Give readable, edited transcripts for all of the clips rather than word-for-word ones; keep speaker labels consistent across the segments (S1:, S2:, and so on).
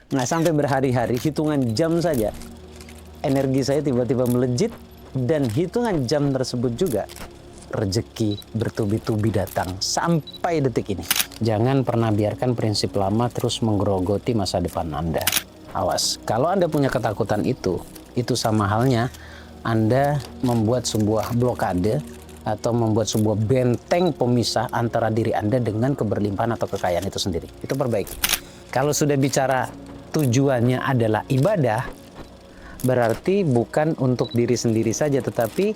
S1: Nggak sampai berhari-hari, hitungan jam saja energi saya tiba-tiba melejit, dan hitungan jam tersebut juga rezeki bertubi-tubi datang sampai detik ini. Jangan pernah biarkan prinsip lama terus menggerogoti masa depan Anda. Awas, kalau Anda punya ketakutan itu sama halnya Anda membuat sebuah blokade atau membuat sebuah benteng pemisah antara diri Anda dengan keberlimpahan atau kekayaan itu sendiri. Itu perbaiki. Kalau sudah bicara tujuannya adalah ibadah, berarti bukan untuk diri sendiri saja, tetapi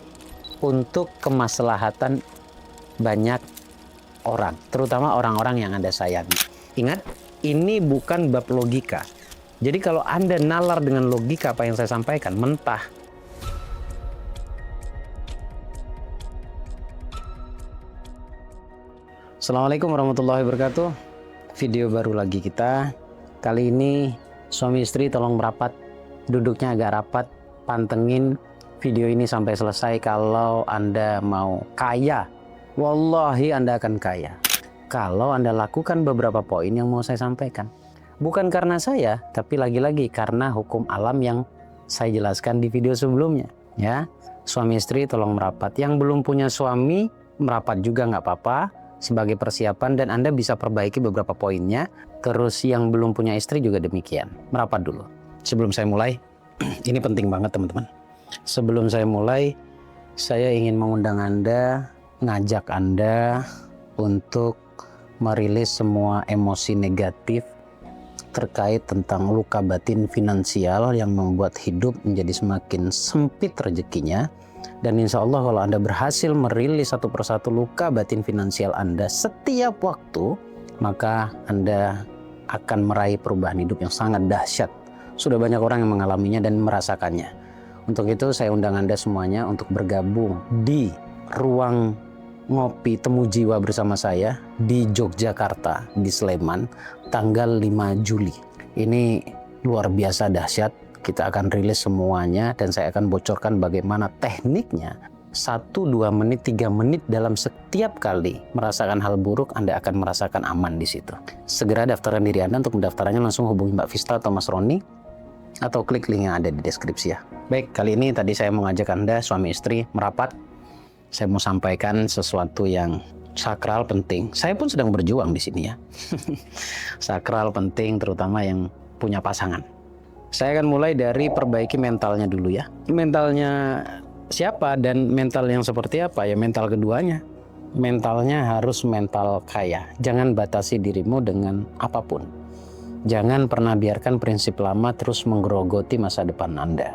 S1: untuk kemaslahatan banyak orang, terutama orang-orang yang Anda sayangi. Ingat, ini bukan bab logika. Jadi kalau Anda nalar dengan logika apa yang saya sampaikan, mentah. Assalamualaikum warahmatullahi wabarakatuh. Video baru lagi kita. Kali ini suami istri tolong merapat, duduknya agak rapat, pantengin video ini sampai selesai. Kalau Anda mau kaya, wallahi Anda akan kaya kalau Anda lakukan beberapa poin yang mau saya sampaikan. Bukan karena saya, tapi lagi-lagi karena hukum alam yang saya jelaskan di video sebelumnya. Ya, suami istri tolong merapat. Yang belum punya suami, merapat juga nggak apa-apa sebagai persiapan, dan Anda bisa perbaiki beberapa poinnya. Terus yang belum punya istri juga demikian, merapat dulu. Sebelum saya mulai, ini penting banget teman-teman. Sebelum saya mulai, saya ingin mengundang Anda, ngajak Anda untuk merilis semua emosi negatif terkait tentang luka batin finansial yang membuat hidup menjadi semakin sempit rezekinya. Dan insya Allah kalau Anda berhasil merilis satu persatu luka batin finansial Anda setiap waktu, maka Anda akan meraih perubahan hidup yang sangat dahsyat. Sudah banyak orang yang mengalaminya dan merasakannya. Untuk itu saya undang Anda semuanya untuk bergabung di ruang ngopi temu jiwa bersama saya di Yogyakarta, di Sleman, tanggal 5 Juli. Ini luar biasa dahsyat. Kita akan rilis semuanya dan saya akan bocorkan bagaimana tekniknya. 1, 2 menit, 3 menit dalam setiap kali merasakan hal buruk, Anda akan merasakan aman di situ. Segera daftarkan diri Anda. Untuk mendaftarnya langsung hubungi Mbak Vista atau Mas Roni, atau klik link yang ada di deskripsi ya. Baik, kali ini tadi saya mengajak Anda suami istri merapat. Saya mau sampaikan sesuatu yang sakral penting. Saya pun sedang berjuang di sini ya. Sakral penting terutama yang punya pasangan. Saya akan mulai dari perbaiki mentalnya dulu ya. Mentalnya siapa dan mental yang seperti apa? Ya mental keduanya. Mentalnya harus mental kaya. Jangan batasi dirimu dengan apapun. Jangan pernah biarkan prinsip lama terus menggerogoti masa depan Anda.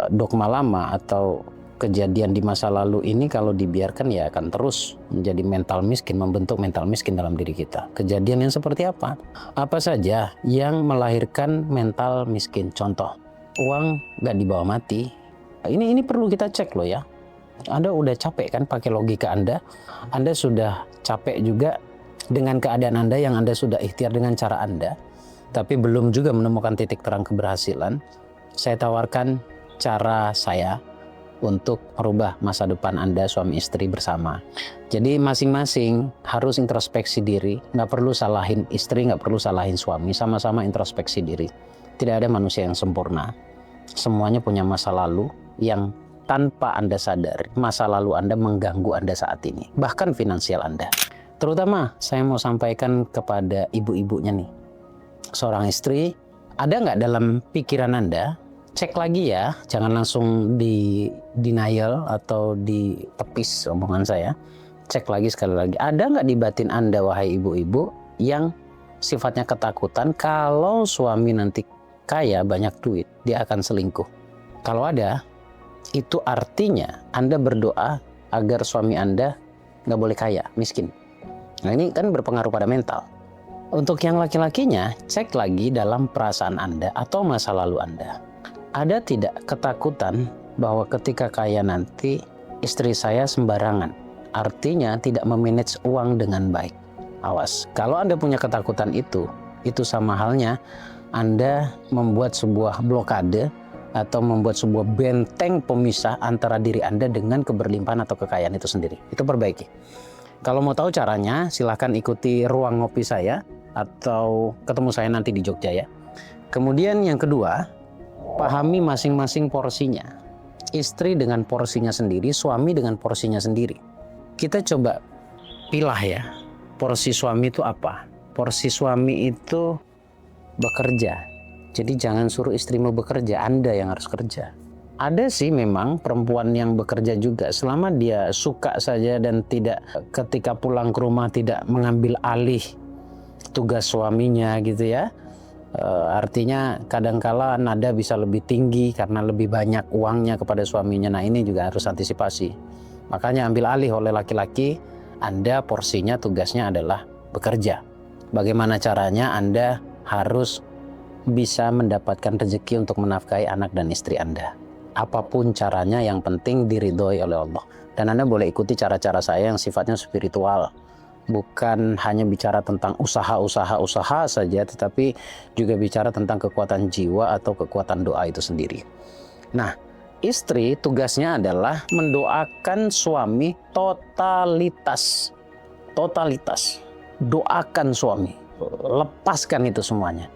S1: Dogma lama atau kejadian di masa lalu ini kalau dibiarkan ya akan terus menjadi mental miskin, membentuk mental miskin dalam diri kita. Kejadian yang seperti apa? Apa saja yang melahirkan mental miskin? Contoh, uang nggak dibawa mati. Ini perlu kita cek loh ya. Anda udah capek kan pakai logika Anda? Anda sudah capek juga dengan keadaan Anda yang Anda sudah ikhtiar dengan cara Anda, tapi belum juga menemukan titik terang keberhasilan. Saya tawarkan cara saya untuk merubah masa depan Anda suami istri bersama. Jadi masing-masing harus introspeksi diri. Nggak perlu salahin istri, nggak perlu salahin suami. Sama-sama introspeksi diri. Tidak ada manusia yang sempurna. Semuanya punya masa lalu yang tanpa Anda sadari, masa lalu Anda mengganggu Anda saat ini. Bahkan finansial Anda. Terutama saya mau sampaikan kepada ibu-ibunya nih. Seorang istri, ada nggak dalam pikiran Anda? Cek lagi ya, jangan langsung di denial atau ditepis omongan saya. Cek lagi sekali lagi, ada nggak di batin Anda wahai ibu-ibu yang sifatnya ketakutan kalau suami nanti kaya banyak duit, dia akan selingkuh? Kalau ada, itu artinya Anda berdoa agar suami Anda nggak boleh kaya, miskin. Nah ini kan berpengaruh pada mental. Untuk yang laki-lakinya, cek lagi dalam perasaan Anda atau masa lalu Anda. Ada tidak ketakutan bahwa ketika kaya nanti istri saya sembarangan? Artinya tidak memanage uang dengan baik. Awas, kalau Anda punya ketakutan itu sama halnya Anda membuat sebuah blokade atau membuat sebuah benteng pemisah antara diri Anda dengan keberlimpahan atau kekayaan itu sendiri. Itu perbaiki. Kalau mau tahu caranya, silahkan ikuti ruang ngopi saya atau ketemu saya nanti di Jogja ya. Kemudian yang kedua, pahami masing-masing porsinya. Istri dengan porsinya sendiri, suami dengan porsinya sendiri. Kita coba pilah ya, porsi suami itu apa? Porsi suami itu bekerja. Jadi jangan suruh istrimu bekerja, Anda yang harus kerja. Ada sih memang perempuan yang bekerja juga, selama dia suka saja dan tidak ketika pulang ke rumah tidak mengambil alih tugas suaminya gitu ya. Artinya kadangkala nada bisa lebih tinggi karena lebih banyak uangnya kepada suaminya. Nah ini juga harus antisipasi. Makanya ambil alih oleh laki-laki, Anda porsinya tugasnya adalah bekerja. Bagaimana caranya? Anda harus bisa mendapatkan rezeki untuk menafkahi anak dan istri Anda. Apapun caranya, yang penting diridhoi oleh Allah. Dan Anda boleh ikuti cara-cara saya yang sifatnya spiritual. Bukan hanya bicara tentang usaha saja, tetapi juga bicara tentang kekuatan jiwa atau kekuatan doa itu sendiri. Nah, istri tugasnya adalah mendoakan suami totalitas. Totalitas. Doakan suami. Lepaskan itu semuanya.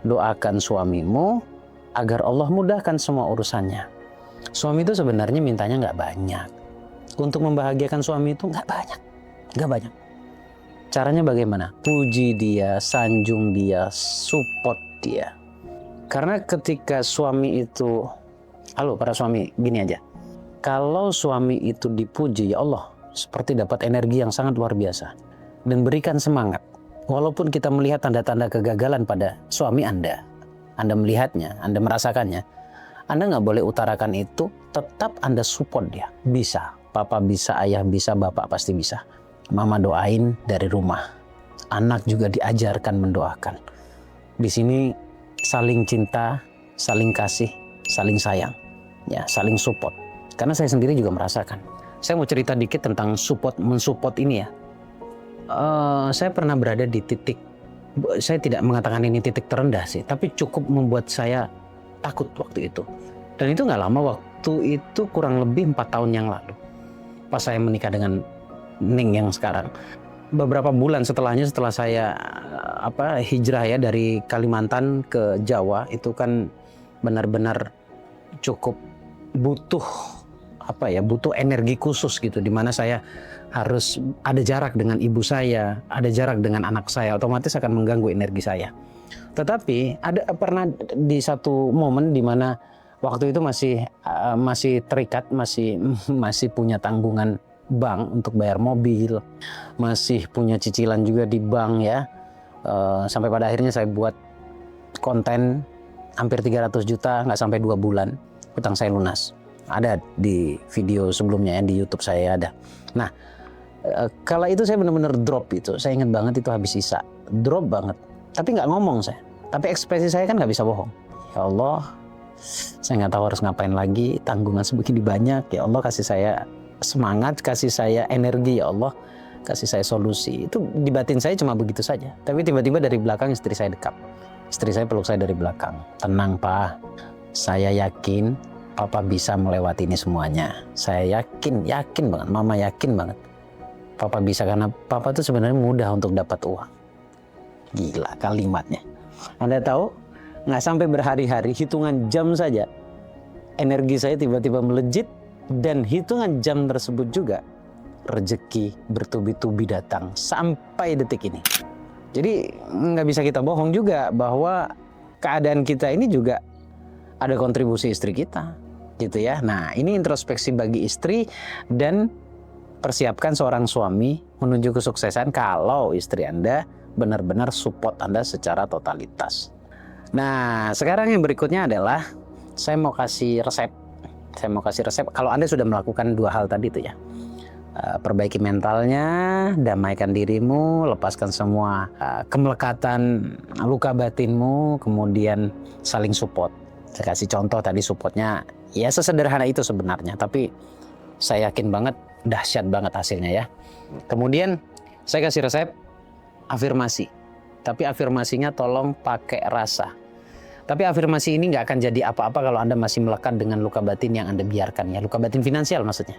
S1: Doakan suamimu agar Allah mudahkan semua urusannya. Suami itu sebenarnya mintanya nggak banyak. Untuk membahagiakan suami itu nggak banyak. Nggak banyak. Caranya bagaimana? Puji dia, sanjung dia, support dia. Karena ketika suami itu, halo para suami, gini aja. Kalau suami itu dipuji, ya Allah, seperti dapat energi yang sangat luar biasa. Dan berikan semangat. Walaupun kita melihat tanda-tanda kegagalan pada suami Anda melihatnya, Anda merasakannya, Anda nggak boleh utarakan itu, tetap Anda support dia. Bisa, papa bisa, ayah bisa, bapak pasti bisa. Mama doain dari rumah. Anak juga diajarkan mendoakan. Di sini saling cinta, saling kasih, saling sayang, ya, saling support. Karena saya sendiri juga merasakan. Saya mau cerita dikit tentang mensupport ini ya. Saya pernah berada di titik, saya tidak mengatakan ini titik terendah sih, tapi cukup membuat saya takut waktu itu. Dan itu nggak lama, waktu itu kurang lebih 4 tahun yang lalu. Pas saya menikah dengan Ning yang sekarang. Beberapa bulan setelahnya, setelah saya hijrah ya dari Kalimantan ke Jawa, itu kan benar-benar cukup butuh butuh energi khusus gitu, di mana saya harus ada jarak dengan ibu saya, ada jarak dengan anak saya, otomatis akan mengganggu energi saya. Tetapi pernah di satu momen di mana waktu itu masih terikat, masih punya tanggungan bank untuk bayar mobil, masih punya cicilan juga di bank ya. Sampai pada akhirnya saya buat konten hampir 300 juta, nggak sampai 2 bulan hutang saya lunas. Ada di video sebelumnya ya, di YouTube saya ada. Nah, kala itu saya benar-benar drop itu. Saya ingat banget itu habis Isya, drop banget. Tapi nggak ngomong saya. Tapi ekspresi saya kan nggak bisa bohong. Ya Allah, saya nggak tahu harus ngapain lagi. Tanggungan sebegini banyak. Ya Allah, kasih saya semangat, kasih saya energi. Ya Allah, kasih saya solusi. Itu di batin saya cuma begitu saja. Tapi tiba-tiba dari belakang istri saya dekat. Istri saya peluk saya dari belakang. Tenang Pak, saya yakin Papa bisa melewati ini semuanya. Saya yakin banget. Mama yakin banget. Papa bisa, karena Papa tuh sebenarnya mudah untuk dapat uang. Gila kalimatnya. Anda tahu, nggak sampai berhari-hari, hitungan jam saja, energi saya tiba-tiba melejit, dan hitungan jam tersebut juga rezeki bertubi-tubi datang sampai detik ini. Jadi nggak bisa kita bohong juga bahwa keadaan kita ini juga ada kontribusi istri kita, gitu ya. Nah, ini introspeksi bagi istri, dan persiapkan seorang suami menuju kesuksesan kalau istri Anda benar-benar support Anda secara totalitas. Nah, sekarang yang berikutnya adalah saya mau kasih resep. Kalau Anda sudah melakukan 2 hal tadi itu ya. Perbaiki mentalnya, damaikan dirimu, lepaskan semua kemelekatan luka batinmu, kemudian saling support. Saya kasih contoh tadi, supportnya ya sesederhana itu sebenarnya, tapi saya yakin banget dahsyat banget hasilnya ya. Kemudian saya kasih resep afirmasi, tapi afirmasinya tolong pakai rasa. Tapi afirmasi ini nggak akan jadi apa-apa kalau Anda masih melekat dengan luka batin yang Anda biarkan ya, luka batin finansial maksudnya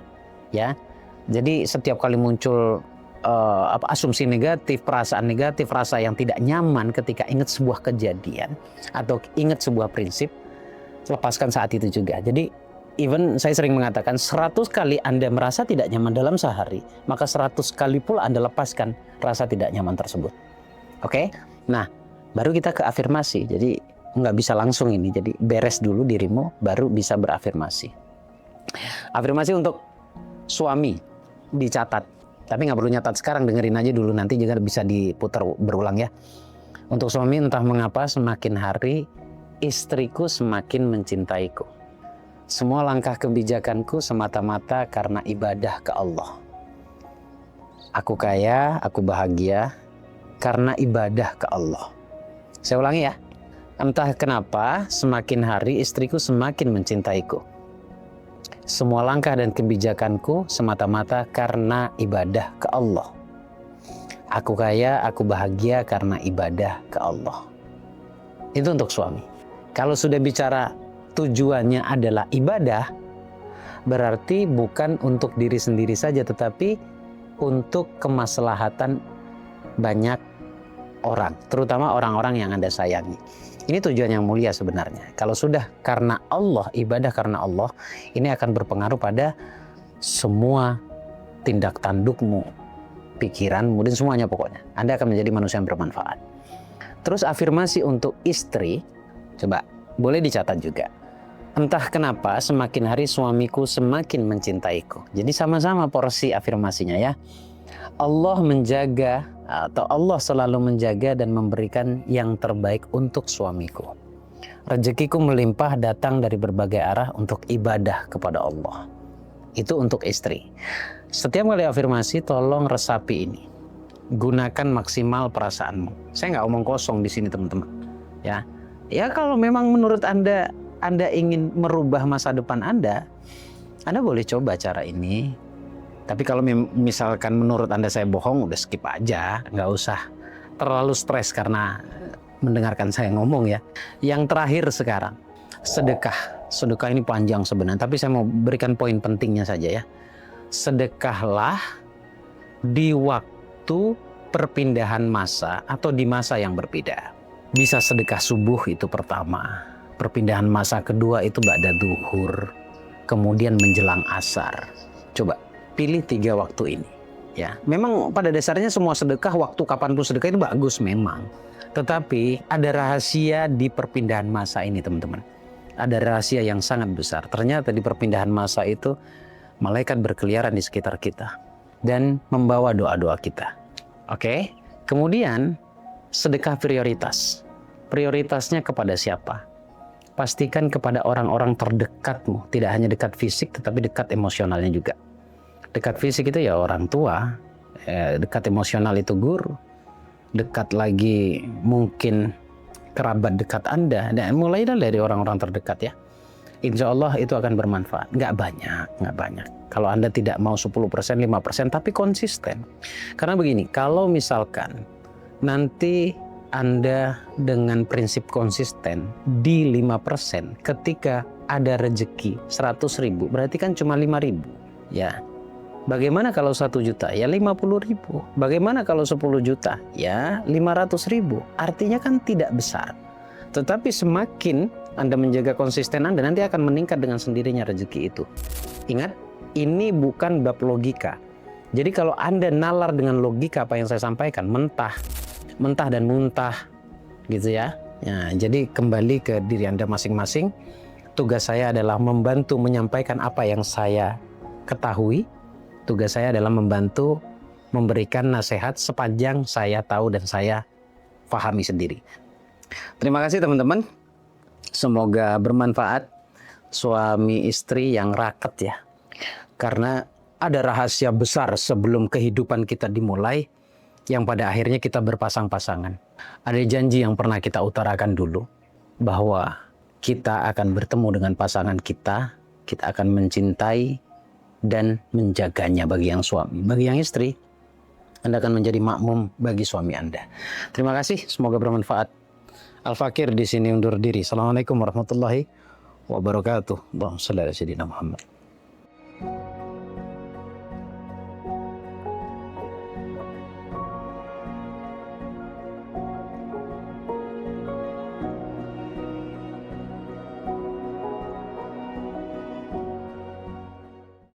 S1: ya. Jadi setiap kali muncul asumsi negatif, perasaan negatif, rasa yang tidak nyaman ketika ingat sebuah kejadian atau ingat sebuah prinsip, lepaskan saat itu juga. Jadi even saya sering mengatakan 100 kali Anda merasa tidak nyaman dalam sehari, maka 100 kali pula Anda lepaskan rasa tidak nyaman tersebut. Oke? Nah, baru kita ke afirmasi. Jadi nggak bisa langsung ini. Jadi beres dulu dirimu, baru bisa berafirmasi. Afirmasi untuk suami dicatat. Tapi nggak perlu nyatat sekarang, dengerin aja dulu, nanti juga bisa diputar berulang ya. Untuk suami, entah mengapa semakin hari istriku semakin mencintaiku. Semua langkah kebijakanku semata-mata karena ibadah ke Allah. Aku kaya, aku bahagia karena ibadah ke Allah. Saya ulangi ya. Entah kenapa semakin hari istriku semakin mencintaiku. Semua langkah dan kebijakanku semata-mata karena ibadah ke Allah. Aku kaya, aku bahagia karena ibadah ke Allah. Itu untuk suami. Kalau sudah bicara tujuannya adalah ibadah, berarti bukan untuk diri sendiri saja, tetapi untuk kemaslahatan banyak orang, terutama orang-orang yang Anda sayangi. Ini tujuan yang mulia sebenarnya. Kalau sudah karena Allah, ibadah karena Allah, ini akan berpengaruh pada semua tindak tandukmu, pikiranmu, dan semuanya pokoknya. Anda akan menjadi manusia yang bermanfaat. Terus afirmasi untuk istri, coba boleh dicatat juga. Entah kenapa semakin hari suamiku semakin mencintaiku. Jadi sama-sama porsi afirmasinya ya. Allah menjaga atau Allah selalu menjaga dan memberikan yang terbaik untuk suamiku. Rezekiku melimpah datang dari berbagai arah untuk ibadah kepada Allah. Itu untuk istri. Setiap kali afirmasi tolong resapi ini. Gunakan maksimal perasaanmu. Saya nggak omong kosong di sini teman-teman. Ya, kalau memang menurut Anda ingin merubah masa depan Anda boleh coba cara ini. Tapi kalau misalkan menurut Anda saya bohong, udah skip aja. Nggak usah terlalu stres karena mendengarkan saya ngomong ya. Yang terakhir sekarang, sedekah. Sedekah ini panjang sebenarnya, tapi saya mau berikan poin pentingnya saja ya. Sedekahlah di waktu perpindahan masa atau di masa yang berbeda. Bisa sedekah subuh itu pertama. Perpindahan masa kedua itu ba'da duhur. Kemudian menjelang asar. Coba pilih 3 waktu ini. Ya, memang pada dasarnya semua sedekah waktu kapanpun sedekah itu bagus memang. Tetapi ada rahasia di perpindahan masa ini teman-teman. Ada rahasia yang sangat besar. Ternyata di perpindahan masa itu malaikat berkeliaran di sekitar kita dan membawa doa-doa kita. Oke? Kemudian sedekah prioritas. Prioritasnya kepada siapa? Pastikan kepada orang-orang terdekatmu. Tidak hanya dekat fisik tetapi dekat emosionalnya juga. Dekat fisik itu ya orang tua, dekat emosional itu guru, dekat lagi mungkin kerabat dekat Anda, dan mulai dari orang-orang terdekat ya. Insya Allah itu akan bermanfaat. Nggak banyak. Kalau Anda tidak mau 10%, 5%, tapi konsisten. Karena begini, kalau misalkan nanti Anda dengan prinsip konsisten di 5%, ketika ada rezeki 100.000, berarti kan cuma 5.000. Ya. Bagaimana kalau 1 juta? Ya 50.000. Bagaimana kalau 10 juta? Ya 500.000. Artinya kan tidak besar. Tetapi semakin Anda menjaga konsisten Anda, nanti akan meningkat dengan sendirinya rezeki itu. Ingat, ini bukan bab logika. Jadi kalau Anda nalar dengan logika apa yang saya sampaikan, mentah dan muntah gitu ya. Jadi kembali ke diri Anda masing-masing. Tugas saya adalah membantu menyampaikan apa yang saya ketahui. Tugas saya adalah membantu memberikan nasihat sepanjang saya tahu dan saya pahami sendiri. Terima kasih teman-teman. Semoga bermanfaat. Suami istri yang raket ya. Karena ada rahasia besar sebelum kehidupan kita dimulai yang pada akhirnya kita berpasang-pasangan. Ada janji yang pernah kita utarakan dulu bahwa kita akan bertemu dengan pasangan kita akan mencintai dan menjaganya bagi yang suami. Bagi yang istri, Anda akan menjadi makmum bagi suami Anda. Terima kasih, semoga bermanfaat. Al-Fakir di sini undur diri. Assalamualaikum warahmatullahi wabarakatuh. Allahumma shalli ala sayyidina Muhammad.